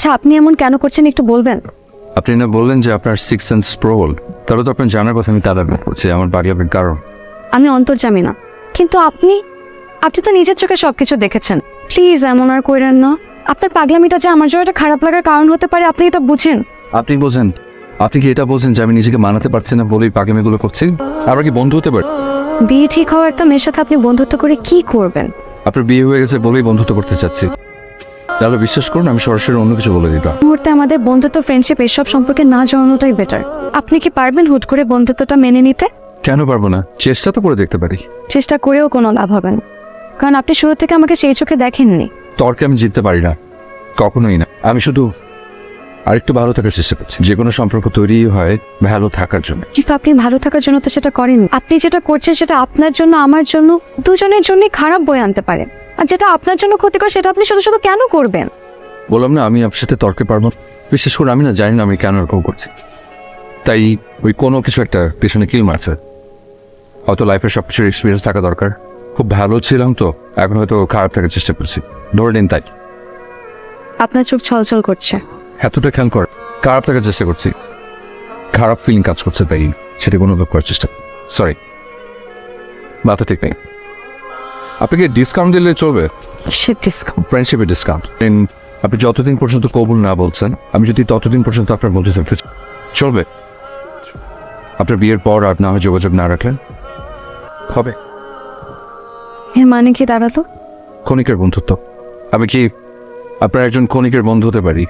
আচ্ছা আপনি এমন কেন করছেন একটু বলবেন? আপনি না বললেন যে আপনার সিক্স সেন্স প্রবল, তাহলে তো আপনার জানার কথা আমি তাদের বলছি আমার পাগলামির কারণ। আমি অন্তর্যামী না, কিন্তু আপনি তো নিজের চোখে সবকিছু দেখেছেন। প্লিজ এমন আর কইরেন না। আপনার পাগলামিটা যে আমার জন্য একটা খারাপ লাগার কারণ হতে পারে, আপনি এটা বুঝেন। আপনি বোঝেন? আপনি কি এটা বলছেন যে আমি নিজেকে মানাতে পারছি না বলেই পাগলামিগুলো করছি? আমরা কি বন্ধু হতে পারি? বিয়ে ঠিক হওয়া একটা মেয়ের সাথে আপনি বন্ধুত্ব করে কি করবেন? আপনার বিয়ে হয়ে গেছে বলেই বন্ধুত্ব করতে চাচ্ছি, তাহলে বিশ্বাস করুন আমি সরাসরি অন্য কিছু বলে দিতাম। মুহূর্তে আমাদের বন্ধুত্ব, ফ্রেন্ডশিপ এসব সম্পর্কে না জড়ানোটাই বেটার। আপনি কি পারবেন হুট করে বন্ধুত্বটা মেনে নিতে? কেন পারবো না? চেষ্টা তো করে দেখতে পারি। চেষ্টা করেও কোনো লাভ হবে না, কারণ আপনি শুরু থেকে আমাকে সেই চোখে দেখেননি। তর্কে আমি জিততে পারি না, কখনোই না। আমি শুধু আরেকটু ভালো থাকার চেষ্টা করছি। যে কোনো সম্পর্ক তৈরি হয় ভালো থাকার জন্য। কিন্তু আপনি ভালো থাকার জন্য তো সেটা করেন। আপনি যেটা করছেন সেটা আপনার জন্য, আমার জন্য, দুজনের জন্যই খারাপ বয়ে আনতে পারে। আর যেটা আপনার জন্য ক্ষতিকর সেটা আপনি শুধু শুধু কেন করবেন? বললাম না আমি আপনার সাথে তর্কে পারবো না। বিশেষ করে আমি না জানি না আমি কেন এরকম করছি, তাই ওই কোনো কিছু একটা পেছনে কিল মারছে। হয়তো লাইফের সব কিছুর এক্সপিরিয়েন্স থাকা দরকার। খুব ভালো ছিলাম তো এখন হয়তো খারাপ থাকার চেষ্টা করছি, ধরে নিন তাই। আপনার চোখ ছলছল করছে। এতটা খেয়াল কর, খারাপ থাকার চেষ্টা করছি, খারাপ ফিলিং কাজ করছে তাই সেটা কোনো করার চেষ্টা। সরি, মাথা ঠিক নেই। আপনাকে ডিসকাউন্ট দিলে চলবে? সে ডিসকাউন্ট? ফ্রেন্ডশিপের ডিসকাউন্ট। আপনি যতদিন পর্যন্ত কবুল না বলছেন, আমি যদি ততদিন পর্যন্ত আপনার বলতে থাকতে চলবে? আপনার বিয়ের পর আর না হয় যোগাযোগ না রাখলেন হবে? এর মানে কি দাঁড়ালো? ক্ষণিকের বন্ধুত্ব। আমি কি আপনার একজন ক্ষণিকের বন্ধু হতে পারি?